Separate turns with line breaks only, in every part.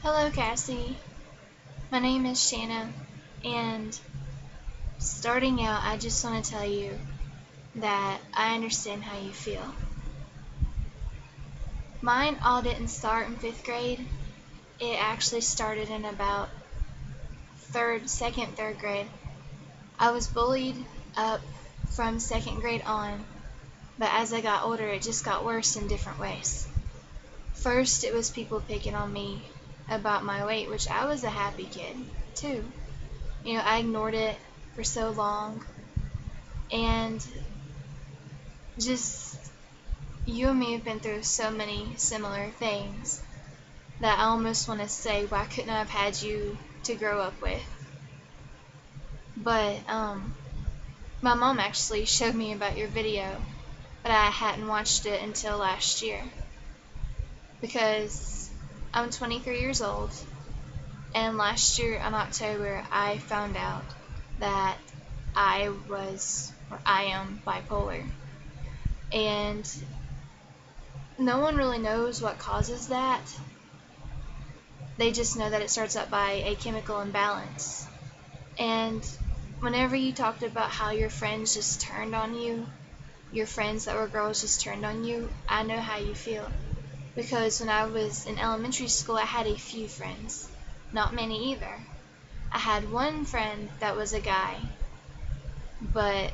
Hello, Cassie. My name is Shanna, and starting out, I just want to tell you that I understand how you feel. Mine all didn't start in fifth grade. It actually started in about third grade. I was bullied up from second grade on, but as I got older, it just got worse in different ways. First, it was people picking on me about my weight, which I was a happy kid, too. I ignored it for so long, and just you and me have been through so many similar things that I almost want to say, why couldn't I have had you to grow up with? But my mom actually showed me about your video, but I hadn't watched it until last year because I'm 23 years old, and last year in October I found out that I am bipolar, and no one really knows what causes that. They just know that it starts out by a chemical imbalance. And whenever you talked about how your friends just turned on you, your friends that were girls just turned on you, I know how you feel. Because when I was in elementary school, I had a few friends. Not many either. I had one friend that was a guy, but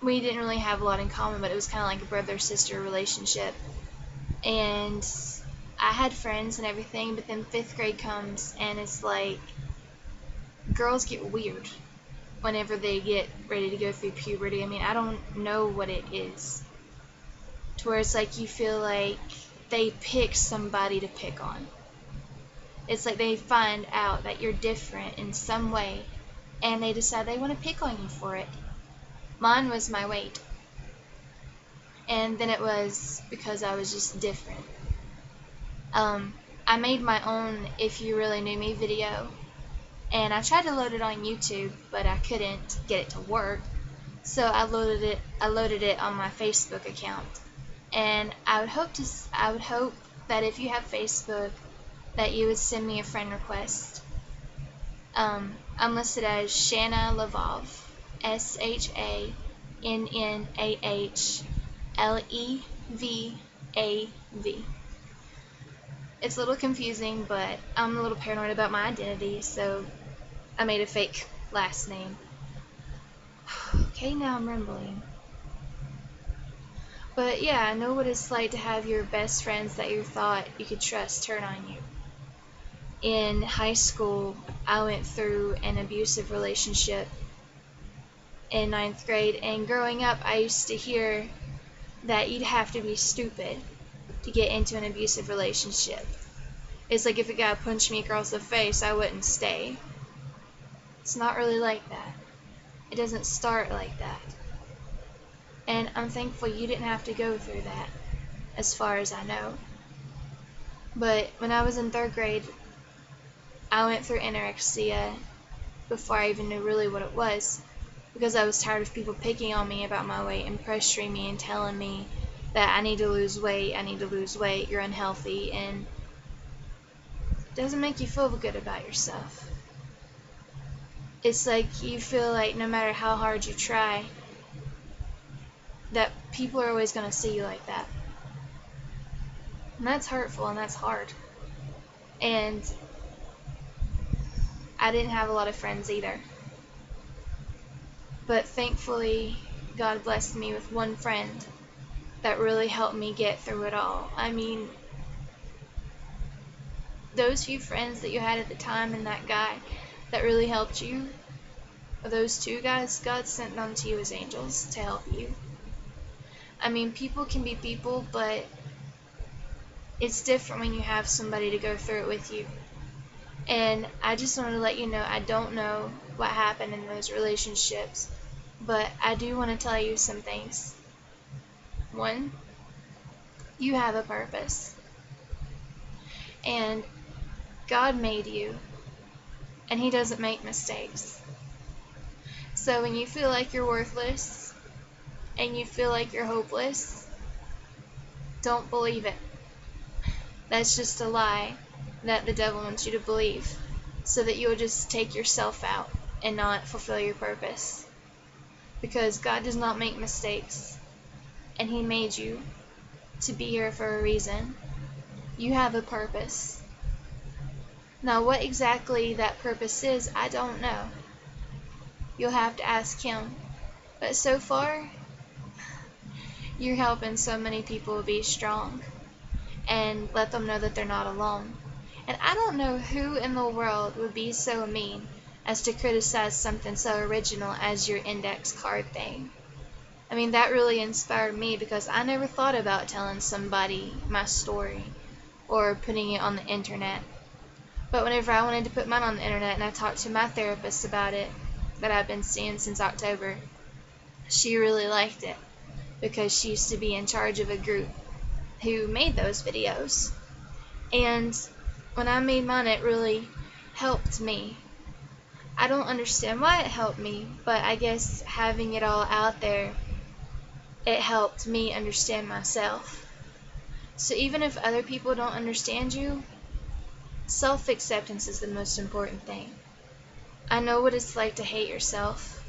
we didn't really have a lot in common, but it was kind of like a brother-sister relationship. And I had friends and everything, but then fifth grade comes, and it's like girls get weird whenever they get ready to go through puberty. I mean, I don't know what it is, to where it's like you feel like they pick somebody to pick on. It's like they find out that you're different in some way, and they decide they want to pick on you for it. Mine was my weight, and then it was because I was just different. I made my own If You Really Knew Me video, and I tried to load it on YouTube, but I couldn't get it to work. So I loaded it on my Facebook account. And I would hope that if you have Facebook, that you would send me a friend request. I'm listed as Shanna Levov, ShannahLevav. It's a little confusing, but I'm a little paranoid about my identity, so I made a fake last name. Okay, now I'm rambling. But yeah, I know what it's like to have your best friends that you thought you could trust turn on you. In high school, I went through an abusive relationship in ninth grade, and growing up, I used to hear that you'd have to be stupid to get into an abusive relationship. It's like if a guy punched me across the face, I wouldn't stay. It's not really like that. It doesn't start like that. And I'm thankful you didn't have to go through that, as far as I know. But when I was in third grade, I went through anorexia before I even knew really what it was, because I was tired of people picking on me about my weight and pressuring me and telling me that I need to lose weight, you're unhealthy, and it doesn't make you feel good about yourself. It's like you feel like no matter how hard you try, that people are always going to see you like that. And that's hurtful and that's hard. And I didn't have a lot of friends either. But thankfully, God blessed me with one friend that really helped me get through it all. I mean, those few friends that you had at the time and that guy that really helped you, those two guys, God sent them to you as angels to help you. I mean, people can be people, but it's different when you have somebody to go through it with you. And I just wanted to let you know, I don't know what happened in those relationships, but I do want to tell you some things. One, you have a purpose. And God made you, and He doesn't make mistakes. So when you feel like you're worthless, and you feel like you're hopeless, don't believe it. That's just a lie. that the devil wants you to believe, so that you'll just take yourself out and not fulfill your purpose. Because God does not make mistakes, and He made you to be here for a reason. You have a purpose. Now, what exactly that purpose is, I don't know. You'll have to ask Him. But so far, you're helping so many people be strong and let them know that they're not alone. And I don't know who in the world would be so mean as to criticize something so original as your index card thing. I mean, that really inspired me, because I never thought about telling somebody my story or putting it on the internet. But whenever I wanted to put mine on the internet and I talked to my therapist about it, that I've been seeing since October, she really liked it, because she used to be in charge of a group who made those videos. And when I made mine, it really helped me. I don't understand why it helped me, but I guess having it all out there, it helped me understand myself. So even if other people don't understand you, self-acceptance is the most important thing. I know what it's like to hate yourself.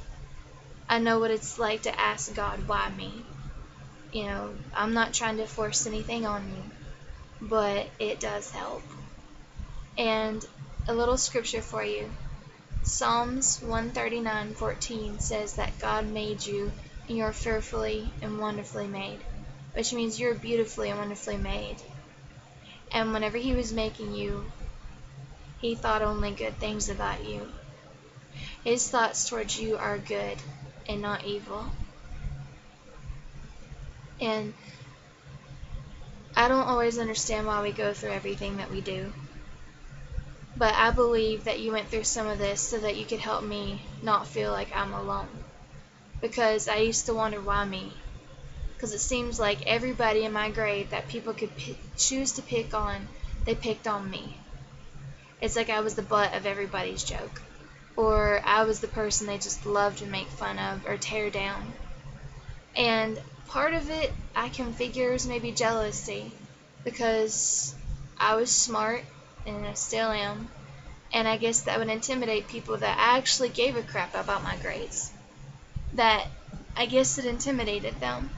I know what it's like to ask God, why me? You know, I'm not trying to force anything on you, but it does help. And a little scripture for you. Psalms 139:14 says that God made you and you're fearfully and wonderfully made, which means you're beautifully and wonderfully made. And whenever He was making you, He thought only good things about you. His thoughts towards you are good and not evil. And I don't always understand why we go through everything that we do. But I believe that you went through some of this so that you could help me not feel like I'm alone. Because I used to wonder, why me? Because it seems like everybody in my grade that people could choose to pick on, they picked on me. It's like I was the butt of everybody's joke. Or I was the person they just loved to make fun of or tear down. And part of it I can figure is maybe jealousy, because I was smart, and I still am, and I guess that would intimidate people that actually gave a crap about my grades. That I guess it intimidated them.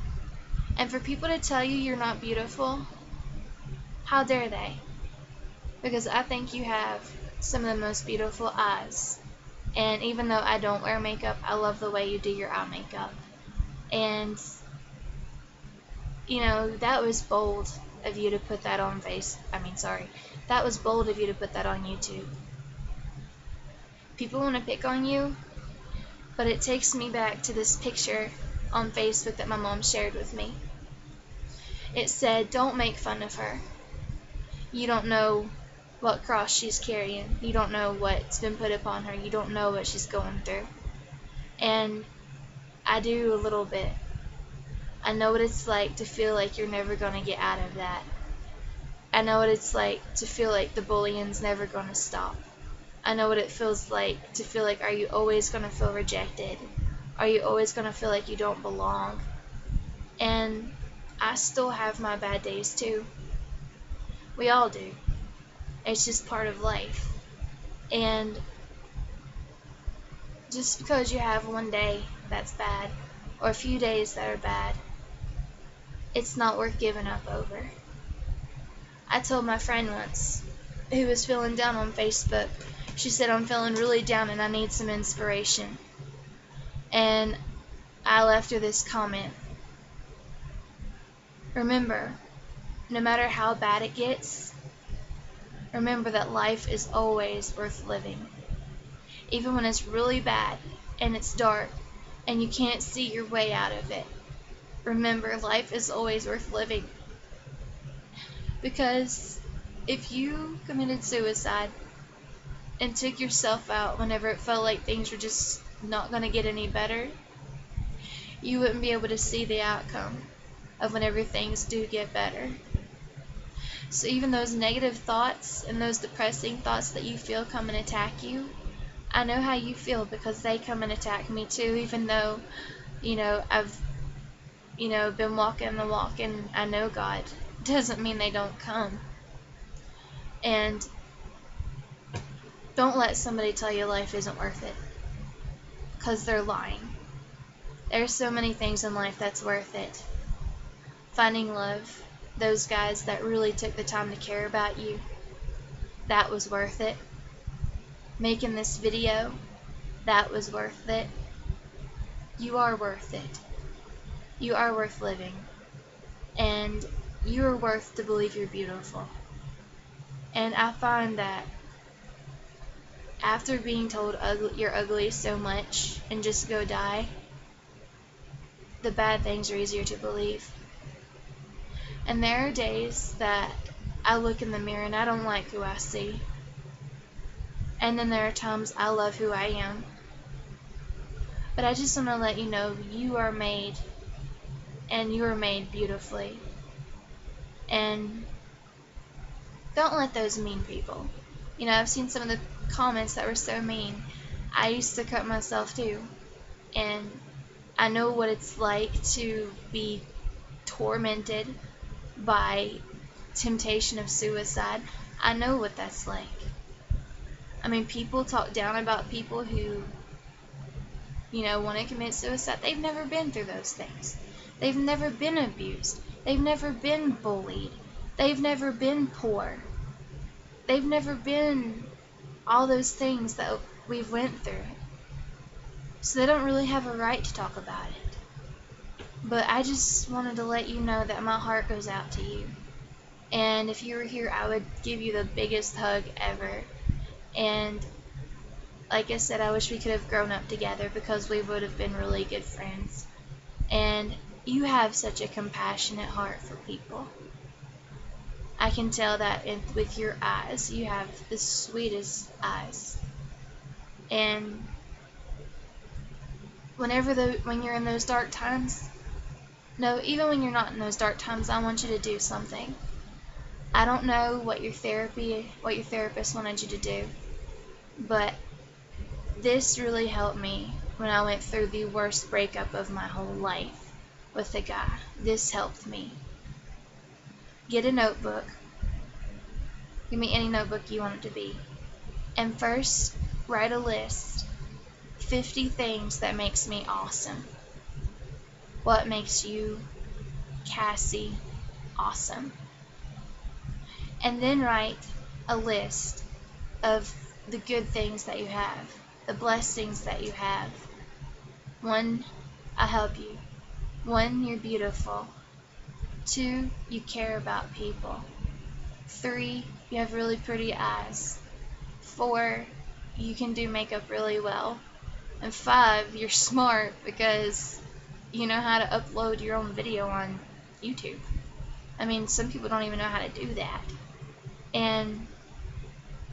And for people to tell you you're not beautiful, how dare they? Because I think you have some of the most beautiful eyes. And even though I don't wear makeup, I love the way you do your eye makeup. And you know, that was bold of you to put that on that was bold of you to put that on YouTube. People want to pick on you, but it takes me back to this picture on Facebook that my mom shared with me. It said, don't make fun of her. You don't know what cross she's carrying. You don't know what's been put upon her. You don't know what she's going through. And I do a little bit. I know what it's like to feel like you're never going to get out of that. I know what it's like to feel like the bullying's never going to stop. I know what it feels like to feel like, are you always going to feel rejected? Are you always going to feel like you don't belong? And I still have my bad days too. We all do. It's just part of life. And just because you have one day that's bad, or a few days that are bad, it's not worth giving up over. I told my friend once, who was feeling down on Facebook, she said, I'm feeling really down and I need some inspiration. And I left her this comment. Remember, no matter how bad it gets, remember that life is always worth living. Even when it's really bad and it's dark and you can't see your way out of it, remember, life is always worth living. Because if you committed suicide and took yourself out whenever it felt like things were just not going to get any better, you wouldn't be able to see the outcome of whenever things do get better. So even those negative thoughts and those depressing thoughts that you feel come and attack you, I know how you feel, because they come and attack me too, even though, I've, been walking the walk and I know God. Doesn't mean they don't come. And Don't let somebody tell you life isn't worth it, because they're lying. There's so many things in life that's worth it. Finding love, those guys that really took the time to care about you, that was worth it. Making this video, that was worth it. You are worth it. You are worth living. And you are worth to believe you're beautiful. And I find that after being told you're ugly so much and just go die, the bad things are easier to believe. And there are days that I look in the mirror and I don't like who I see. And then there are times I love who I am. But I just want to let you know you are made, and you are made beautifully. And don't let those mean people. You know, I've seen some of the comments that were so mean. I used to cut myself too. And I know what it's like to be tormented by temptation of suicide. I know what that's like. I mean, people talk down about people who, you know, want to commit suicide. They've never been through those things. They've never been abused. They've never been bullied. They've never been poor. They've never been all those things that we've went through. So they don't really have a right to talk about it. But I just wanted to let you know that my heart goes out to you. And if you were here, I would give you the biggest hug ever. And like I said, I wish we could have grown up together, because we would have been really good friends. And you have such a compassionate heart for people. I can tell that with your eyes. You have the sweetest eyes. And when you're in those dark times, no, even when you're not in those dark times, I want you to do something. I don't know what your therapist wanted you to do, but this really helped me when I went through the worst breakup of my whole life with a guy. This helped me. Get a notebook. Give me any notebook you want it to be. And first, write a list. 50 things that makes me awesome. What makes you, Cassie, awesome? And then write a list of the good things that you have, the blessings that you have. 1, I help you. 1, you're beautiful. 2, you care about people. 3, you have really pretty eyes. 4, you can do makeup really well. And 5, you're smart because you know how to upload your own video on YouTube. I mean, some people don't even know how to do that. And,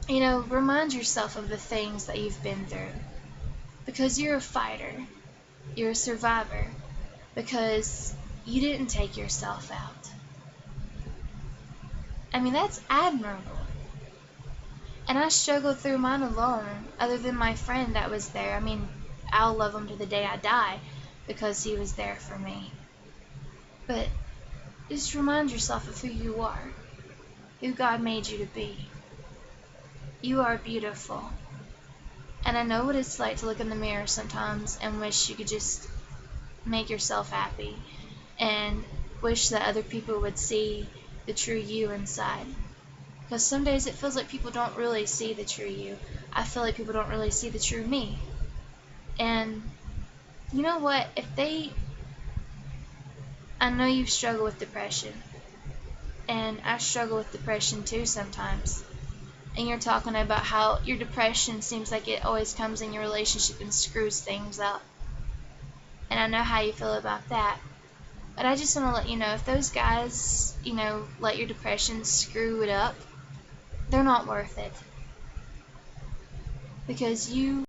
you know, remind yourself of the things that you've been through. Because you're a fighter. You're a survivor. Because you didn't take yourself out. I mean, that's admirable. And I struggled through mine alone, other than my friend that was there. I mean, I'll love him to the day I die because he was there for me. But just remind yourself of who you are, who God made you to be. You are beautiful. And I know what it's like to look in the mirror sometimes and wish you could just make yourself happy and wish that other people would see the true you inside. Because some days it feels like people don't really see the true you. I feel like people don't really see the true me. And you know what? I know you struggle with depression. And I struggle with depression too sometimes. And you're talking about how your depression seems like it always comes in your relationship and screws things up. And I know how you feel about that. But I just want to let you know, if those guys, you know, let your depression screw it up, they're not worth it. Because you